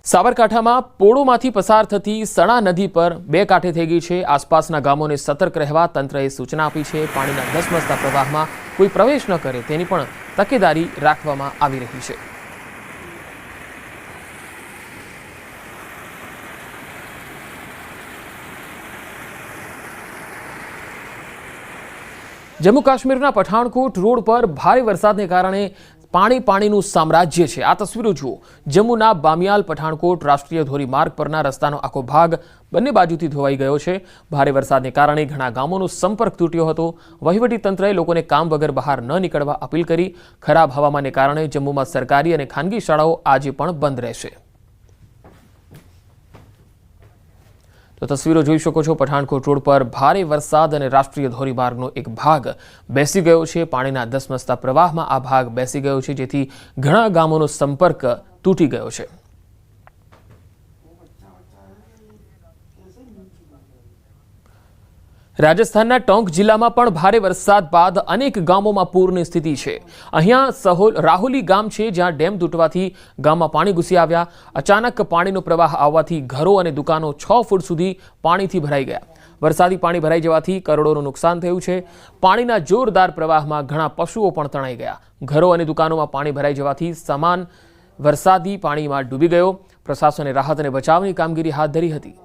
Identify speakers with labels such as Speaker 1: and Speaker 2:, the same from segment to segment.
Speaker 1: સાબરકાંઠામાં પોળોમાંથી પસાર થતી સણા નદી પર બે કાંઠે થઈ ગઈ છે। આસપાસના ગામોને સતર્ક રહેવા તંત્રએ સૂચના આપી છે। પાણીના ધસમસતા પ્રવાહમાં કોઈ પ્રવેશ ન કરે તેની પણ તકેદારી રાખવામાં આવી રહી છે। जम्मू काश्मीरना पठाणकोट रोड पर भारे वरसादने कारणे पाणीનું साम्राज्य છે। આ તસવીરો જુઓ। જમ્મુના બામિયાલ પઠાણકોટ રાષ્ટ્રીય ધોરીમાર્ગ પરના રસ્તાનો આખો ભાગ બંને બાજુથી ધોવાઈ ગયો છે। ભારે વરસાદને કારણે ઘણા ગામોનો સંપર્ક તૂટ્યો હતો। વહીવટી તંત્રએ લોકોને કામ વગર બહાર ન નીકળવા અપીલ કરી। ખરાબ હવામાનને કારણે જમ્મુમાં સરકારી અને ખાનગી શાળાઓ આજે પણ બંધ રહેશે। तो तस्वीरों જોઈ શકો છો। પઠાણકોટ રોડ પર ભારે વરસાદ અને રાષ્ટ્રીય ધોરીમાર્ગનો એક ભાગ બેસી ગયો છે। પાણીના ધસમસતા પ્રવાહમાં આ ભાગ બેસી ગયો છે, જેથી ઘણા ગામોનો સંપર્ક તૂટી ગયો છે। રાજસ્થાનના ટોંક જિલ્લામાં પણ ભારે વરસાદ બાદ અનેક ગામોમાં પૂરની સ્થિતિ છે। અહીંયા રાહુલી ગામ છે, જ્યાં ડેમ તૂટવાથી ગામમાં પાણી ઘૂસી આવ્યા। અચાનક પાણીનો પ્રવાહ આવવાથી ઘરો અને દુકાનો 6 ફૂટ સુધી પાણીથી ભરાઈ ગયા। વરસાદી પાણી ભરાઈ જવાથી કરોડોનું નુકસાન થયું છે। પાણીના જોરદાર પ્રવાહમાં ઘણા પશુઓ પણ તણાઈ ગયા। ઘરો અને દુકાનોમાં પાણી ભરાઈ જવાથી સામાન વરસાદી પાણીમાં ડૂબી ગયો। પ્રશાસને રાહત અને બચાવની કામગીરી હાથ ધરી હતી।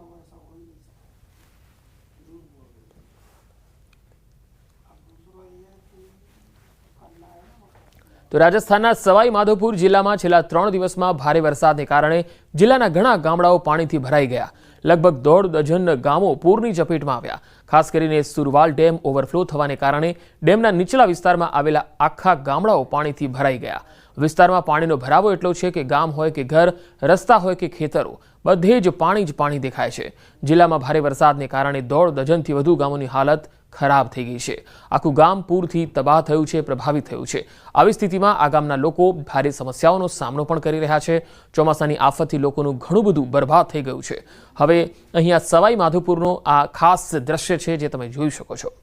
Speaker 1: तो राजस्थानના सवाई माधोपुर जिल्લામાં છેલ્લા 3 દિવસમાં ભારે વરસાદને કારણે જિલ્લાના ઘણા ગામડાઓ પાણીથી ભરાઈ ગયા। લગભગ 1.5 ડઝન ગામો પૂરની ચપેટમાં આવ્યા। ખાસ કરીને સુરવાલ ડેમ ઓવરફ્લો થવાને કારણે ડેમના નીચલા વિસ્તારમાં આવેલા આખા ગામડાઓ પાણીથી ભરાઈ ગયા। વિસ્તારમાં પાણીનો ભરાવો એટલો છે કે ગામ હોય કે ઘર, રસ્તા હોય કે ખેતરો, બધે જ પાણી દેખાય છે। જિલ્લામાં ભારે વરસાદને કારણે 1.5 ડઝનથી વધુ ગામોની હાલત ખરાબ થઈ ગઈ છે। આખું ગામ પૂરથી તબાહ થયું છે, પ્રભાવિત થયું છે। આવી સ્થિતિમાં આ ગામના લોકો ભારે સમસ્યાઓનો સામનો પણ કરી રહ્યા છે। ચોમાસાની આફતથી લોકોનું ઘણું બધું બરબાદ થઈ ગયું છે। હવે અહીંયા સવાઈ માધોપુરનો આ ખાસ દ્રશ્ય છે, જે તમે જોઈ શકો છો।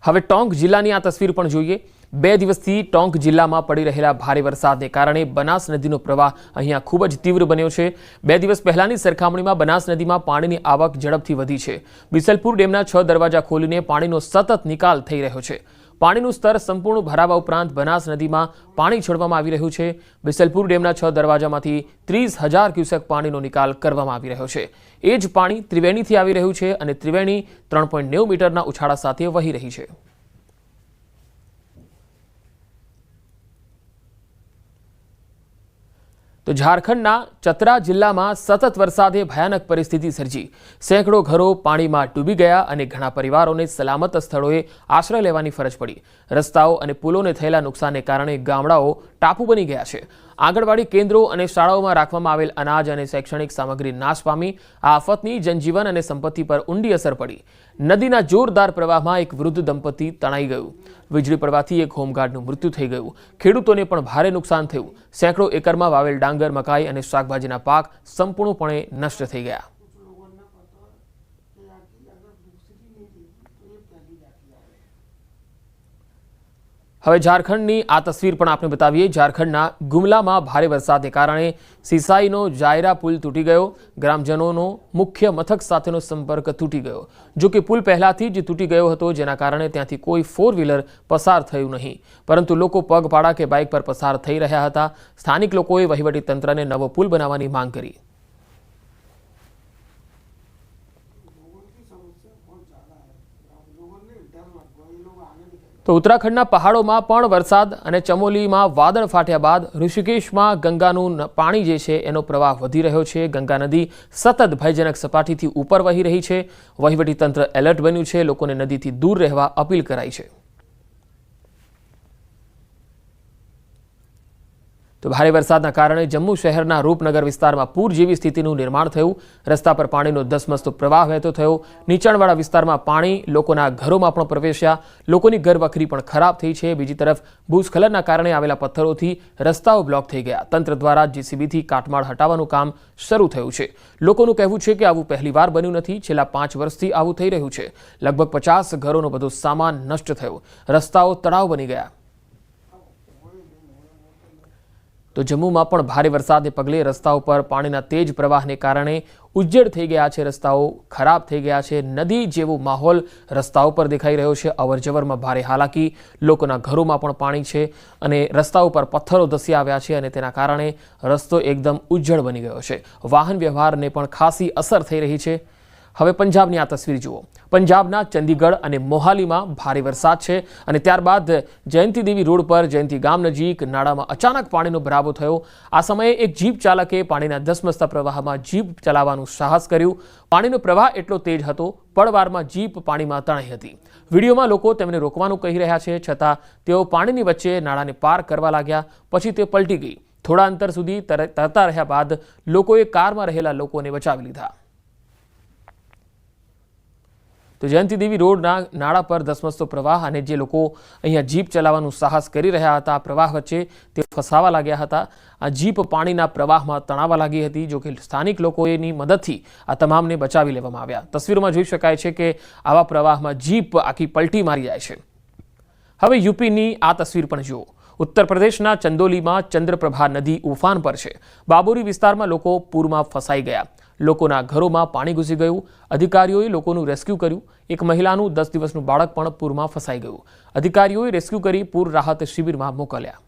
Speaker 1: હવે ટોંક જિલ્લાની આ તસવીર પણ જોઈએ। 2 દિવસથી ટોંક જિલ્લામાં પડી રહેલા ભારે વરસાદને કારણે બનાસ નદીનો પ્રવાહ અહીંયા ખૂબ જ તીવ્ર બન્યો છે। 2 દિવસ પહેલાની સરખામણીમાં બનાસ નદીમાં પાણીની આવક ઝડપથી વધી છે। બિસલપુર ડેમના 6 દરવાજા ખોલીને પાણીનો સતત નિકાલ થઈ રહ્યો છે। પાણીનું સ્તર સંપૂર્ણ ભરાવા ઉપરાંત બનાસ નદીમાં પાણી છોડવામાં આવી રહ્યું છે। બિસલપુર ડેમના 6 દરવાજામાંથી 30,000 ક્યુસેક પાણીનો નિકાલ કરવામાં આવી રહ્યો છે। એ જ પાણી ત્રિવેણીથી આવી રહ્યું છે અને ત્રિવેણી 3.90 મીટરના ઉછાળા સાથે વહી રહી છે। तो झारखंडના ચતરા જિલ્લામાં સતત વરસાદે ભયાનક પરિસ્થિતિ સર્જી। સેંકડો ઘરો પાણીમાં ડૂબી ગયા અને ઘણા પરિવારોને સલામત સ્થળોએ આશ્રય લેવાની ફરજ પડી। રસ્તાઓ અને પુલોને થયેલા નુકસાનને કારણે ગામડાઓ ટાપુ બની ગયા છે। આંગણવાડી કેન્દ્રો અને શાળાઓમાં રાખવામાં આવેલ અનાજ અને શૈક્ષણિક સામગ્રી નાશ પામી। આ આફતની જનજીવન અને સંપત્તિ પર ઊંડી અસર પડી। નદીના જોરદાર પ્રવાહમાં એક વૃદ્ધ દંપતી તણાઈ ગયું। વીજળી પડવાથી એક હોમગાર્ડનું મૃત્યુ થઈ ગયું। ખેડૂતોને પણ ભારે નુકસાન થયું। સેંકડો એકરમાં વાવેલ ડાંગર, મકાઈ અને શાકભાજીના પાક સંપૂર્ણપણે નષ્ટ થઈ ગયા। હવે ઝારખંડની આ તસવીર પણ આપણે બતાવીએ। ઝારખંડના ગુમલામાં ભારે વરસાદને કારણે સિસાઈનો જાયરા પુલ તૂટી ગયો। ગ્રામજનોનો મુખ્ય મથક સાથેનો સંપર્ક તૂટી ગયો। જો કે પુલ પહેલાથી જ તૂટી ગયો હતો, જેના કારણે ત્યાંથી કોઈ 4 વ્હીલર પસાર થયું નહીં, પરંતુ લોકો પગપાળા કે બાઇક પર પસાર થઈ રહ્યા હતા। સ્થાનિક લોકોએ વહીવટી તંત્રને નવો પુલ બનાવવાની માંગ કરી। तो उत्तराखंडના પહાડોમાં પણ વરસાદ અને ચમોલીમાં વાદળ ફાટ્યા બાદ ઋષિકેશમાં ગંગાનું પાણી જે છે એનો પ્રવાહ વધી રહ્યો છે। ગંગા નદી સતત ભયજનક સપાટીથી ઉપર વહી રહી છે। વહીવટી તંત્ર એલર્ટ બન્યું છે। લોકોને નદીથી દૂર રહેવા અપીલ કરાઈ છે। તો ભારે વરસાદના કારણે જમ્મુ શહેરના રૂપનગર વિસ્તારમાં પૂર જેવી સ્થિતિનું નિર્માણ થયું। રસ્તા પર પાણીનો ધસમસતો પ્રવાહ વહેતો થયો। નીચાણવાળા વિસ્તારમાં પાણી લોકોના ઘરોમાં પણ પ્રવેશ્યા। લોકોની ઘરવખરી પણ ખરાબ થઈ છે। બીજી તરફ ભૂસ્ખલનના કારણે આવેલા પથ્થરોથી રસ્તાઓ બ્લોક થઈ ગયા। તંત્ર દ્વારા જેસીબીથી કાટમાળ હટાવવાનું કામ શરૂ થયું છે। લોકોનું કહેવું છે કે આવું પહેલીવાર બન્યું નથી। છેલ્લા 5 વર્ષથી આવું થઈ રહ્યું છે। લગભગ 50 ઘરોનો બધો સામાન નષ્ટ થયો। રસ્તાઓ તળાવ બની ગયા। તો જમ્મુમાં પણ ભારે વરસાદને પગલે રસ્તાઓ પર પાણીના તેજ પ્રવાહને કારણે ઉજ્જડ થઈ ગયા છે, રસ્તાઓ ખરાબ થઈ ગયા છે, નદી જેવો માહોલ રસ્તાઓ પર દેખાઈ રહ્યો છે। અવરજવરમાં ભારે હાલાકી, લોકોના ઘરોમાં પણ પાણી છે અને રસ્તાઓ પર પથ્થરો ધસી આવ્યા છે અને તેના કારણે રસ્તો એકદમ ઉજ્જડ બની ગયો છે। વાહન વ્યવહારને પણ ખાસી અસર થઈ રહી છે। હવે પંજાબની આ તસવીર જુઓ। પંજાબના ચંદીગઢ અને મોહાલીમાં ભારે વરસાદ છે અને ત્યારબાદ જયંતી દેવી રોડ પર જયંતી ગામ નજીક નાળામાં અચાનક પાણીનો ભરાવો થયો। આ સમયે એક જીપ ચાલકે પાણીના ધસમસતા પ્રવાહમાં જીપ ચલાવવાનું સાહસ કર્યું। પાણીનો પ્રવાહ એટલો તેજ હતો, પળવારમાં જીપ પાણીમાં તણાઈ હતી। વિડીયોમાં લોકો તેમને રોકવાનું કહી રહ્યા છે, છતાં તેઓ પાણીની વચ્ચે નાળાને પાર કરવા લાગ્યા। પછી તે પલટી ગઈ। થોડા અંતર સુધી તરતા રહ્યા બાદ લોકોએ કારમાં રહેલા લોકોને બચાવી લીધા। તો જયંતી દેવી રોડના નાળા પર ધસમસતો પ્રવાહ અને જે લોકો અહીંયા જીપ ચલાવવાનું સાહસ કરી રહ્યા હતા, આ પ્રવાહ વચ્ચે તે ફસાવા લાગ્યા હતા। આ જીપ પાણીના પ્રવાહમાં તણાવા લાગી હતી। જો કે સ્થાનિક લોકોની મદદથી આ તમામને બચાવી લેવામાં આવ્યા। તસવીરોમાં જોઈ શકાય છે કે આવા પ્રવાહમાં જીપ આખી પલટી મારી જાય છે। હવે યુપીની આ તસવીર પણ જુઓ। ઉત્તર પ્રદેશના ચંદોલીમાં ચંદ્રપ્રભા નદી ઉફાન પર છે। બાબોરી વિસ્તારમાં લોકો પૂરમાં ફસાઈ ગયા। લોકોના ઘરોમાં પાણી ઘૂસી ગયું। અધિકારીઓએ લોકોનું રેસ્ક્યુ કર્યું। એક મહિલાનું 10 દિવસનું બાળક પણ પૂરમાં ફસાઈ ગયું। અધિકારીઓએ રેસ્ક્યુ કરી પૂર રાહત શિબિરમાં મોકલ્યા।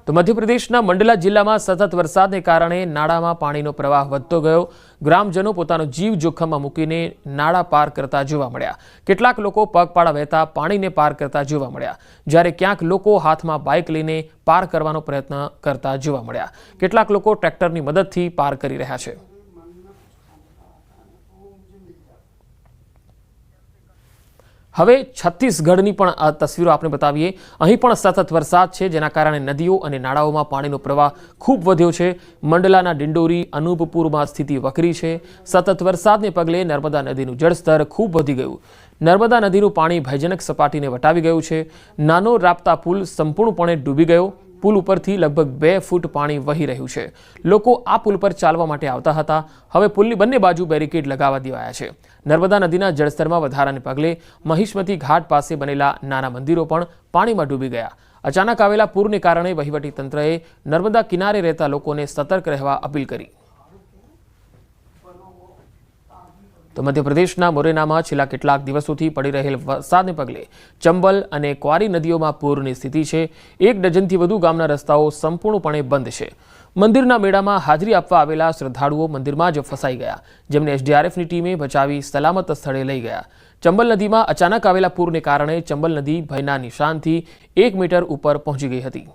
Speaker 1: તો મધ્યપ્રદેશના મંડલા જિલ્લામાં સતત વરસાદને કારણે નાળામાં પાણીનો પ્રવાહ વધતો ગયો। ગ્રામજનો પોતાનો જીવ જોખમમાં મૂકીને નાળા પાર કરતા જોવા મળ્યા। કેટલાક લોકો પગપાળા વહેતા પાણીને પાર કરતા જોવા મળ્યા, જ્યારે ક્યાંક લોકો હાથમાં બાઇક લઈને પાર કરવાનો પ્રયત્ન કરતા જોવા મળ્યા। કેટલાક લોકો ટ્રેક્ટરની મદદથી પાર કરી રહ્યા છે। હવે છત્તીસગઢની પણ આ તસવીરો આપણે બતાવીએ। અહીં પણ સતત વરસાદ છે, જેના કારણે નદીઓ અને નાળાઓમાં પાણીનો પ્રવાહ ખૂબ વધ્યો છે। મંડલાના ડિંડોરી અનૂપપુરમાં સ્થિતિ વકરી છે। સતત વરસાદને પગલે નર્મદા નદીનું જળસ્તર ખૂબ વધી ગયું। નર્મદા નદીનું પાણી ભયજનક સપાટીને વટાવી ગયું છે। નાનો રાપ્તા પુલ સંપૂર્ણપણે ડૂબી ગયો। પુલ ઉપરથી લગભગ 2 ફૂટ પાણી વહી રહ્યું છે। લોકો આ પુલ પર ચાલવા માટે આવતા હતા। હવે પુલની બંને બાજુ બેરિકેડ લગાવવા દેવાયા છે। નર્મદા નદીના જળસ્તરમાં વધારાને પગલે મહિષ્મતી ઘાટ પાસે બનેલા નાના મંદિરો પણ પાણીમાં ડૂબી ગયા। અચાનક આવેલા પૂરને કારણે વહીવટી તંત્રએ નર્મદા કિનારે રહેતા લોકોને સતર્ક રહેવા અપીલ કરી। તો મધ્યપ્રદેશના મોરેનામાં છેલ્લા કેટલાક દિવસોથી પડી રહેલ વરસાદને પગલે ચંબલ અને ક્વારી નદીઓમાં પૂરની સ્થિતિ છે। 1 ડઝનથી વધુ ગામના રસ્તાઓ સંપૂર્ણપણે બંધ છે। મંદિરના મેળામાં હાજરી આપવા આવેલા શ્રદ્ધાળુઓ મંદિરમાં જ ફસાઈ ગયા, જેમને એસડીઆરએફની ટીમે બચાવી સલામત સ્થળે લઈ ગયા। ચંબલ નદીમાં અચાનક આવેલા પૂરને કારણે ચંબલ નદી ભયના નિશાનથી 1 મીટર ઉપર પહોંચી ગઈ હતી।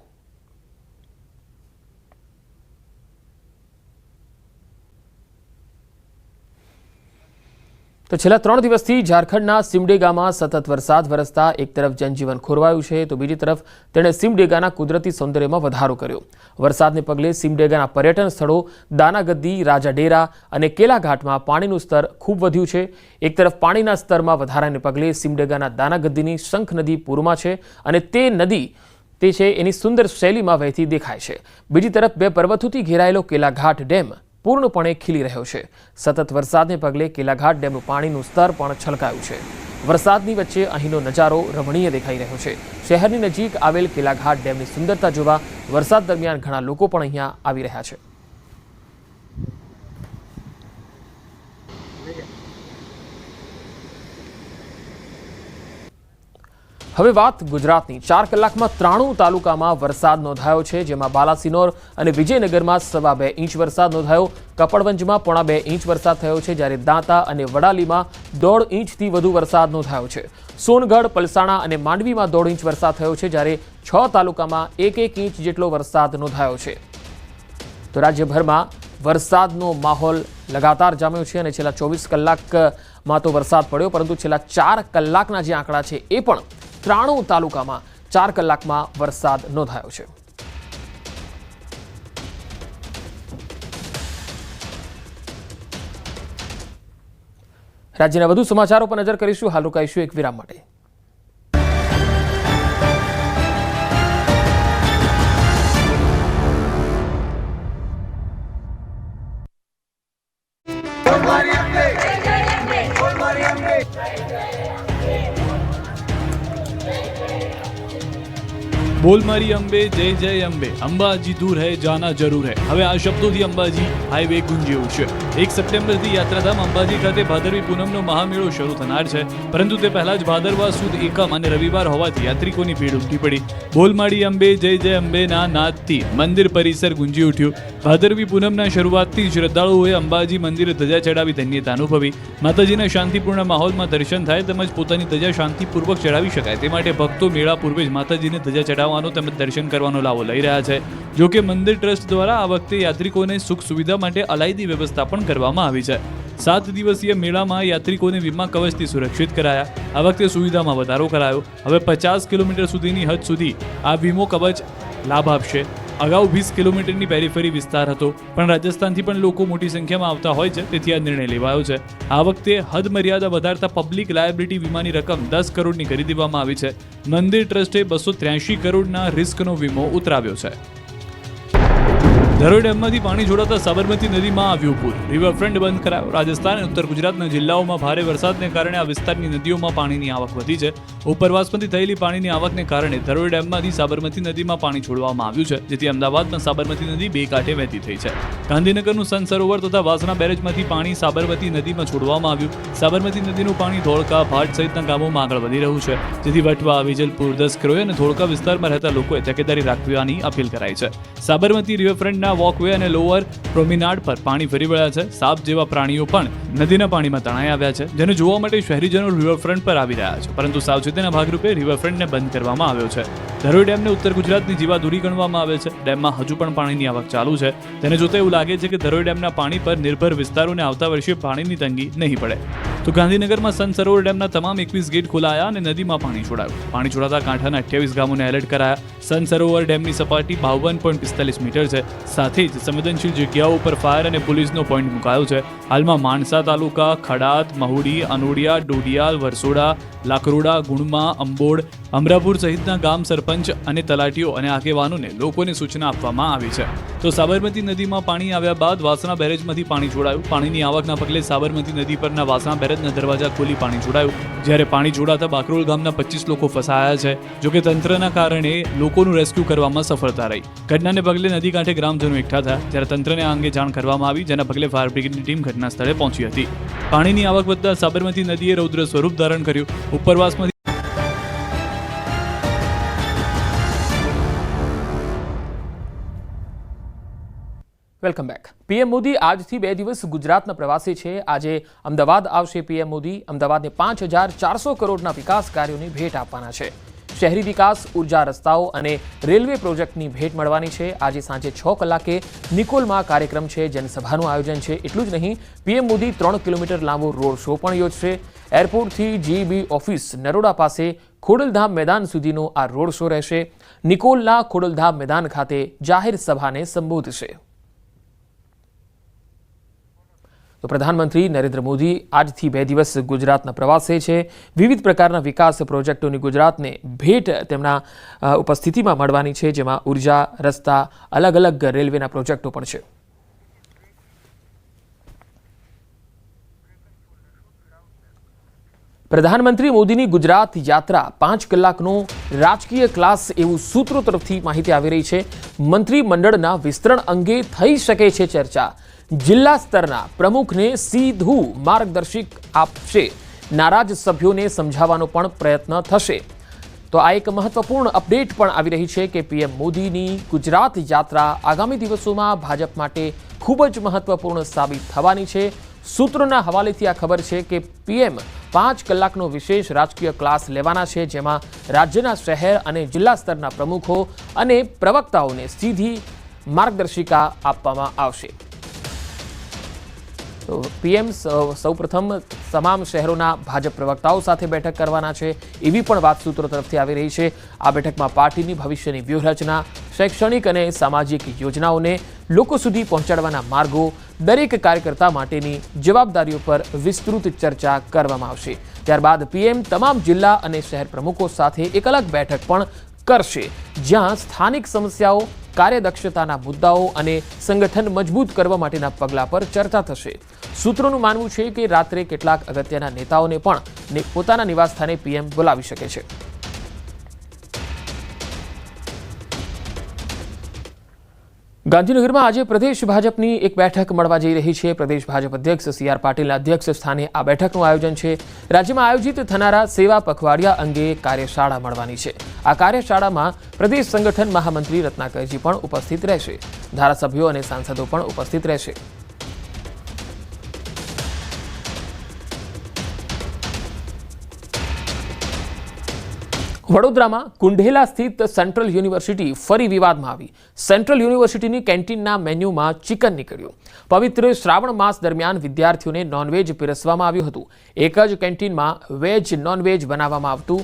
Speaker 1: તો છેલ્લા 3 દિવસથી ઝારખંડના સિમડેગામાં સતત વરસાદ વરસતા એક તરફ જનજીવન ખોરવાયું છે, તો બીજી તરફ તેણે સિમડેગાના કુદરતી સૌંદર્યમાં વધારો કર્યો। વરસાદને પગલે સિમડેગાના પર્યટન સ્થળો દાનાગદ્દી, રાજાડેરા અને કેલાઘાટમાં પાણીનું સ્તર ખૂબ વધ્યું છે। એક તરફ પાણીના સ્તરમાં વધારાને પગલે સિમડેગાના દાનાગદ્દીની શંખ નદી પૂરમાં છે અને તે નદી છે એની સુંદર શૈલીમાં વહેતી દેખાય છે। બીજી તરફ 2 પર્વતોથી ઘેરાયેલો કેલાઘાટ ડેમ પૂર્ણપણે ખીલી રહ્યો છે। સતત વરસાદને પગલે કેલાઘાટ ડેમનું પાણીનું સ્તર પણ છલકાયું છે। વરસાદની વચ્ચે અહીંનો નજારો રમણીય દેખાઈ રહ્યો છે। શહેરની નજીક આવેલ કેલાઘાટ ડેમની સુંદરતા જોવા વરસાદ દરમિયાન ઘણા લોકો પણ અહીંયા આવી રહ્યા છે। હવે વાત ગુજરાતની। 4 કલાકમાં 93 તાલુકામાં વરસાદ નોંધાયો છે, જેમાં બાલાસિનોર અને વિજયનગરમાં 2.25 ઇંચ વરસાદ નોંધાયો। કપડવંજમાં 1.25 ઇંચ વરસાદ થયો છે, જ્યારે દાંતા અને વડાલીમાં 1.5 ઇંચથી વધુ વરસાદ નોંધાયો છે। સોનગઢ, પલસાણા અને માંડવીમાં 1.5 ઇંચ વરસાદ થયો છે, જ્યારે 6 તાલુકામાં 1 ઇંચ જેટલો વરસાદ નોંધાયો છે। તો રાજ્યભરમાં વરસાદનો માહોલ લગાતાર જામ્યો છે અને છેલ્લા 24 કલાકમાં તો વરસાદ પડ્યો, પરંતુ છેલ્લા 4 કલાકના જે આંકડા છે એ પણ 93 તાલુકામાં 4 કલાકમાં વરસાદ નોંધાયો છે। રાજ્યના વધુ સમાચારો પર નજર કરીશું। હાલ રોકાઈશું એક વિરામ માટે।
Speaker 2: બોલ મારી અંબે, જય જય અંબે, અંબાજી દૂર હૈ જાના જરૂર હૈ. હવે આ શબ્દોથી અંબાજી હાઈવે ગુંજી ઉઠશે. 1 સપ્ટેમ્બરથી યાત્રાધામ અંબાજી ખાતે ભાદરવી પૂનમનો મહામેળો શરૂ થનાર છે, પરંતુ તે પહેલા જ ભાદરવા સુદ એકમ અને રવિવાર હોવાથી યાત્રિકોની ભીડ ઉમટી પડી. બોલ મારી અંબે, જય જય અંબેના નાદથી મંદિર પરિસર ગુંજી ઉઠ્યું. ભાદરવી પૂનમના શરૂઆતથી શ્રદ્ધાળુઓએ અંબાજી મંદિરે ધજા ચડાવી ધન્યતા અનુભવી. માતાજીના શાંતિપૂર્ણ માહોલમાં દર્શન થાય તેમજ પોતાની ધજા શાંતિપૂર્વક ચડાવી શકાય તે માટે ભક્તો મેળા પૂર્વે જ માતાજીને ધજા ચડાવવાનો તેમજ દર્શન કરવાનો લાવો લઈ રહ્યા છે. જો કે મંદિર ટ્રસ્ટ દ્વારા આ વખતે યાત્રિકોને સુખ સુવિધા માટે અલાયદી વ્યવસ્થા પણ કરવામાં આવી છે. 7 દિવસીય મેળામાં યાત્રિકોને વીમા કવચથી સુરક્ષિત કરાયા. આ વખતે સુવિધામાં વધારો કરાયો. હવે 50 કિલોમીટર સુધીની હદ સુધી આ વીમો કવચ લાભ આપશે. અગાઉ 20 કિલોમીટરની પેરીફેરી વિસ્તાર હતો, પણ રાજસ્થાનથી પણ લોકો મોટી સંખ્યામાં આવતા હોય છે, તેથી આ નિર્ણય લેવાયો છે. આ વખતે હદ મર્યાદા વધારતા પબ્લિક લાયબિલિટી વીમાની રકમ 10 કરોડની કરી દેવામાં આવી છે. મંદિર ટ્રસ્ટે 283 કરોડના રિસ્કનો વીમો ઉતરાવ્યો છે. ધરોઈ ડેમમાંથી પાણી છોડાતા સાબરમતી નદીમાં આવ્યું પૂર. રિવરફ્રન્ટ બંધ કરાયો. રાજસ્થાન અને ઉત્તર ગુજરાતના જિલ્લાઓમાં ભારે વરસાદને કારણે આ વિસ્તારની નદીઓમાં પાણીની આવક વધી છે. ઉપરવાસમાંથી થયેલી પાણીની આવકને કારણે ધરોઈ ડેમમાંથી સાબરમતી નદીમાં પાણી છોડવામાં આવ્યું છે, જેથી અમદાવાદમાં સાબરમતી નદી 2 કાંઠે વહેતી થઈ છે. ગાંધીનગરનું સંત સરોવર તથા વાસણા બેરેજમાંથી પાણી સાબરમતી નદીમાં છોડવામાં આવ્યું. સાબરમતી નદીનું પાણી ધોળકા, ભાટ સહિતના ગામોમાં આગળ વધી રહ્યું છે, જેથી વટવા, વિજલપુર, દસક્રોય અને ધોળકા વિસ્તારમાં રહેતા લોકોએ તકેદારી રાખવાની અપીલ કરાઈ છે. સાબરમતી રિવરફ્રન્ટ વોકવે અને લોઅર પ્રોમિનાડ પર પાણી ફરી વળ્યા છે. સાપ જેવા પ્રાણીઓ પણ નદીના પાણીમાં તણાઈ આવ્યા છે, જેને જોવા માટે શહેરીજનો રિવરફ્રન્ટ પર આવી રહ્યા છે, પરંતુ સાવચેતીના ભાગરૂપે રિવરફ્રન્ટને બંધ કરવામાં આવ્યો છે. ધરોઈ ડેમને ઉત્તર ગુજરાતની જીવાદોરી ગણવામાં આવે છે. ડેમમાં હજુ પણ પાણીની આવક ચાલુ છે. તેને જોતા એવું લાગે છે કે ધરોઈ ડેમના પાણી પર નિર્ભર વિસ્તારોને આવતા વર્ષે પાણીની તંગી નહીં પડે. તો ગાંધીનગરમાં સંત સરોવર ડેમના તમામ 21 ગેટ ખોલાયા અને નદીમાં પાણી છોડાયું. પાણી છોડાતા કાંઠાના 28 ગામોને એલર્ટ કરાયા. સંત સરોવર ડેમની સપાટી 52.45 મીટર છે. સાથે જ સંવેદનશીલ જગ્યાઓ પર ફાયર અને પોલીસનો પોઈન્ટ મુકાયો છે. હાલમાં માણસા તાલુકા, ખડાત, મહુડી, અનોડિયા, ડોડિયાલ, વરસોડા, લાકરોડા, ગુણમા, અંબોડ, અમરાપુર સહિતના ગામ સરપંચ અને તલાટીઓ અને આગેવાનોને લોકોને સૂચના આપવામાં આવી છે. તો સાબરમતી નદીમાં પાણી આવ્યા બાદ વાસણા બેરેજમાંથી પાણી છોડાયું. પાણીની આવકના પગલે સાબરમતી નદી પરના વાસણા બેરેજના દરવાજા ખોલી પાણી છોડાયું. જ્યારે પાણી છોડાતા બાકરોલ ગામના 25 લોકો ફસાયા છે. જોકે તંત્રના કારણે લોકોનું રેસ્ક્યુ કરવામાં સફળતા રહી. ઘટનાને પગલે નદી કાંઠે ગ્રામજનો એકઠા થયા, જ્યારે તંત્રને આ અંગે જાણ કરવામાં આવી, જેના પગલે ફાયર બ્રિગેડની ટીમ ઘટના સ્થળે પહોંચી હતી. પાણીની આવક વધતા સાબરમતી નદીએ રૌદ્ર સ્વરૂપ ધારણ કર્યું. ઉપરવાસમાંથી
Speaker 1: વેલકમ બેક. પીએમ મોદી આજથી 2 દિવસ ગુજરાતના પ્રવાસે છે. આજે અમદાવાદ આવશે પીએમ મોદી. અમદાવાદને 5400 કરોડના વિકાસ કાર્યોની ભેટ આપવાના છે. શહેરી વિકાસ, ઉર્જા, રસ્તાઓ અને રેલવે પ્રોજેક્ટની ભેટ મળવાની છે. આજે સાંજે 6 કલાકે નિકોલમાં કાર્યક્રમ છે, જનસભાનું આયોજન છે. એટલું જ નહીં, પીએમ મોદી 3 કિલોમીટર લાંબો રોડ શો પણ યોજશે. એરપોર્ટથી જીબી ઓફિસ નરોડા પાસે ખોડલધામ મેદાન સુધીનો આ રોડ શો રહેશે. નિકોલના ખોડલધામ મેદાન ખાતે જાહેર સભાને સંબોધશે. તો પ્રધાનમંત્રી નરેન્દ્ર મોદી આજથી 2 દિવસ ગુજરાતના પ્રવાસે છે. વિવિધ પ્રકારના વિકાસ પ્રોજેક્ટોની ગુજરાતને ભેટ તેમના ઉપસ્થિતિમાં મળવાની છે, જેમાં ઉર્જા, રસ્તા, અલગ અલગ રેલવેના પ્રોજેક્ટો પણ છે. પ્રધાનમંત્રી મોદીની ગુજરાત યાત્રા 5 કલાકનો રાજકીય ક્લાસ એવું સૂત્રો તરફથી માહિતી આવી રહી છે. મંત્રીમંડળના વિસ્તરણ અંગે થઈ શકે છે ચર્ચા. જિલ્લા સ્તરના પ્રમુખને સીધું માર્ગદર્શક આપશે. નારાજ સભ્યોને સમજાવવાનો પણ પ્રયત્ન થશે. તો આ એક મહત્વપૂર્ણ અપડેટ પણ આવી રહી છે કે પીએમ મોદીની ગુજરાત યાત્રા આગામી દિવસોમાં ભાજપ માટે ખૂબ જ મહત્વપૂર્ણ સાબિત થવાની છે. સૂત્રોના હવાલેથી આ ખબર છે કે પીએમ 5 કલાકનો વિશેષ રાજકીય ક્લાસ લેવાના છે, જેમાં રાજ્યના શહેર અને જિલ્લા સ્તરના પ્રમુખો અને પ્રવક્તાઓને સીધી માર્ગદર્શિકા આપવામાં આવશે. તો પીએમ સૌપ્રથમ તમામ શહેરોના ભાજપ પ્રવક્તાઓ સાથે બેઠક કરવાના છે, એવી પણ વાત સૂત્રો તરફથી આવી રહી છે. આ બેઠકમાં પાર્ટીની ભવિષ્યની વ્યૂહરચના, શૈક્ષણિક અને સામાજિક યોજનાઓને લોકો સુધી પહોંચાડવાના માર્ગો, દરેક કાર્યકર્તા માટેની જવાબદારીઓ પર વિસ્તૃત ચર્ચા કરવામાં આવશે. ત્યારબાદ પીએમ તમામ જિલ્લા અને શહેર પ્રમુખો સાથે એક અલગ બેઠક પણ કરશે, જ્યાં સ્થાનિક સમસ્યાઓ કાર્યદક્ષતાના મુદ્દાઓ અને સંગઠન મજબૂત કરવા માટેના પગલાં પર ચર્ચા થશે. સૂત્રોનું માનવું છે કે રાત્રે કેટલાક અગત્યના નેતાઓને પણ પોતાના નિવાસસ્થાને પીએમ બોલાવી શકે છે. ગાંધીનગરમાં આજે પ્રદેશ ભાજપની એક બેઠક મળવા જઈ રહી છે. પ્રદેશ ભાજપ અધ્યક્ષ સી.આર. પાટીલના અધ્યક્ષ સ્થાને આ બેઠકનું આયોજન છે. રાજ્યમાં આયોજિત થનારા સેવા પખવાડિયા અંગે કાર્યશાળા મળવાની છે. આ કાર્યશાળામાં પ્રદેશ સંગઠન મહામંત્રી રત્નાકરજી પણ ઉપસ્થિત રહેશે. ધારાસભ્યો અને સાંસદો પણ ઉપસ્થિત રહેશે. વડોદરામાં કુંઢેલા સ્થિત સેન્ટ્રલ યુનિવર્સિટી ફરી વિવાદમાં આવી. સેન્ટ્રલ યુનિવર્સિટીની કેન્ટીનના મેન્યુમાં ચિકન નીકળ્યું. પવિત્ર શ્રાવણ માસ દરમિયાન વિદ્યાર્થીઓને નોનવેજ પીરસવામાં આવ્યું હતું. એક જ કેન્ટીનમાં વેજ નોનવેજ બનાવવામાં આવતું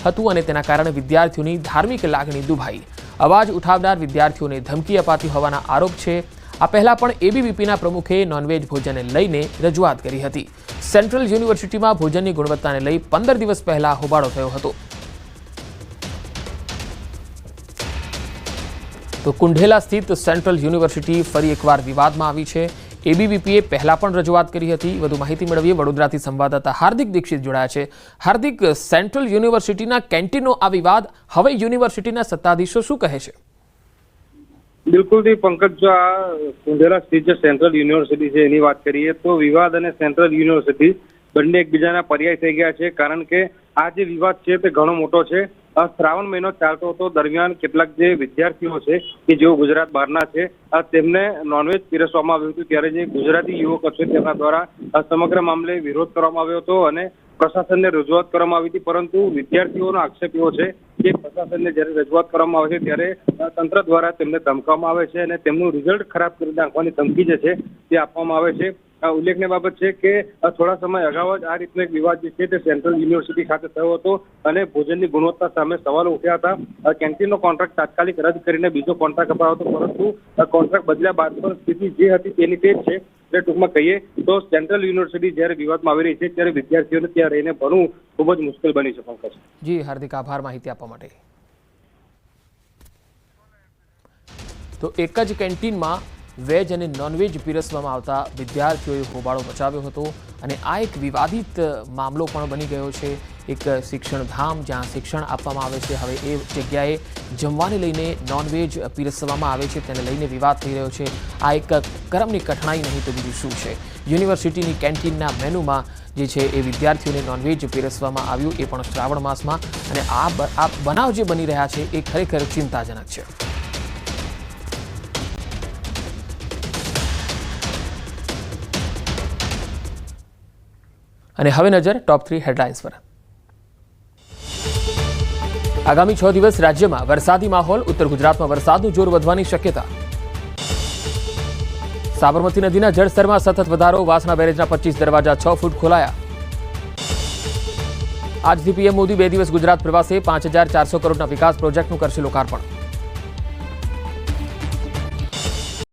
Speaker 1: હતું અને તેના કારણે વિદ્યાર્થીઓની ધાર્મિક લાગણી દુભાઈ. અવાજ ઉઠાવનાર વિદ્યાર્થીઓને ધમકી અપાતી હોવાના આરોપ છે. આ પહેલા પણ એબીવીપીના પ્રમુખે નોનવેજ ભોજનને લઈને રજૂઆત કરી હતી. સેન્ટ્રલ યુનિવર્સિટીમાં ભોજનની ગુણવત્તાને લઈ 15 દિવસ પહેલા હોબાળો થયો હતો. તો કુંઢેલા સ્થિત સેન્ટ્રલ યુનિવર્સિટી ફરી એકવાર વિવાદમાં આવી છે. એબીવીપીએ પહેલા પણ રજૂઆત કરી હતી. વધુ માહિતી મેળવીએ વડોદરાથી સંવાદદાતા હાર્દિક દીક્ષિત જોડાયા છે. હાર્દિક, સેન્ટ્રલ યુનિવર્સિટીના કેન્ટીનનો આ વિવાદ, હવે યુનિવર્સિટીના સત્તાધીશો શું કહે છે?
Speaker 3: બિલકુલ પંકજ, જો આ કુંઢેલા સ્થિત જે સેન્ટ્રલ યુનિવર્સિટી છે એની વાત કરીએ તો વિવાદ અને સેન્ટ્રલ યુનિવર્સિટી બંને એકબીજાના પર્યાય થઈ ગયા છે. કારણ કે આ જે વિવાદ છે તે ઘણો મોટો છે. શ્રાવણ મહિનો ચાલતો હતો, દરમિયાન કેટલાક જે વિદ્યાર્થીઓ છે કે જેઓ ગુજરાત બહારના છે તેમને નોનવેજ પીરસવામાં આવ્યું હતું. ત્યારે જે ગુજરાતી યુવકો છે તેમના દ્વારા સમગ્ર મામલે વિરોધ કરવામાં આવ્યો હતો અને પ્રશાસનને રજૂઆત કરવામાં આવી હતી. પરંતુ વિદ્યાર્થીઓનો આક્ષેપ એવો છે કે પ્રશાસનને જ્યારે રજૂઆત કરવામાં આવે છે ત્યારે તંત્ર દ્વારા તેમને ધમકાવવામાં આવે છે અને તેમનું રિઝલ્ટ ખરાબ કરી નાખવાની ધમકી જે છે તે આપવામાં આવે છે. ઉલ્લેખનીય બાબત છે કે થોડા સમય અગાઉ જ આ રીતનો એક વિવાદ જે છે તે સેન્ટ્રલ યુનિવર્સિટી ખાતે થયો હતો અને ભોજનની ગુણવત્તા સામે સવાલો ઉઠ્યા હતા. કેન્ટીનનો કોન્ટ્રાક્ટ તાત્કાલિક રદ કરીને બીજો કોન્ટ્રાક્ટ અપાયો હતો, પરંતુ કોન્ટ્રાક્ટ બદલ્યા બાદ પણ સ્થિતિ જે હતી તેની તે જ છે. એટલે ટૂંકમાં કહીએ તો સેન્ટ્રલ યુનિવર્સિટી જ્યારે વિવાદમાં આવી રહી છે ત્યારે વિદ્યાર્થીઓને ત્યાં રહીને ભણવું ખૂબ જ મુશ્કેલ બની છે. પંકજ
Speaker 1: જી હાર્દિક, આભાર માહિતી આપવા માટે. તો એક જ કેન્ટીનમાં વેજ અને નોનવેજ પીરસવામાં આવતા વિદ્યાર્થીઓએ હોબાળો મચાવ્યો હતો અને આ એક વિવાદિત મામલો પણ બની ગયો છે. એક શિક્ષણધામ જ્યાં શિક્ષણ આપવામાં આવે છે, હવે એ જગ્યાએ જમવાને લઈને નોનવેજ પીરસવામાં આવે છે તેને લઈને વિવાદ થઈ રહ્યો છે. આ એક કર્મની કઠણાઈ નહીં તો બીજું શું છે? યુનિવર્સિટીની કેન્ટીનના મેનુમાં જે છે એ વિદ્યાર્થીઓને નોનવેજ પીરસવામાં આવ્યું, એ પણ શ્રાવણ માસમાં. અને આ બનાવ જે બની રહ્યા છે એ ખરેખર ચિંતાજનક છે. અને હવે નજર ટોપ 3 હેડલાઇન્સ પર. આગામી 6 દિવસ રાજ્યમાં વરસાદી માહોલ. ઉત્તર ગુજરાતમાં વરસાદનું જોર વધવાની શક્યતા. સાબરમતી નદીના જળસ્તરમાં સતત વધારો. વાસણા બેરેજના 25 દરવાજા 6 ફૂટ ખોલાયા. આજથી પીએમ મોદી 2 દિવસ ગુજરાત પ્રવાસે. 5400 કરોડના વિકાસ પ્રોજેક્ટનું કરશે લોકાર્પણ.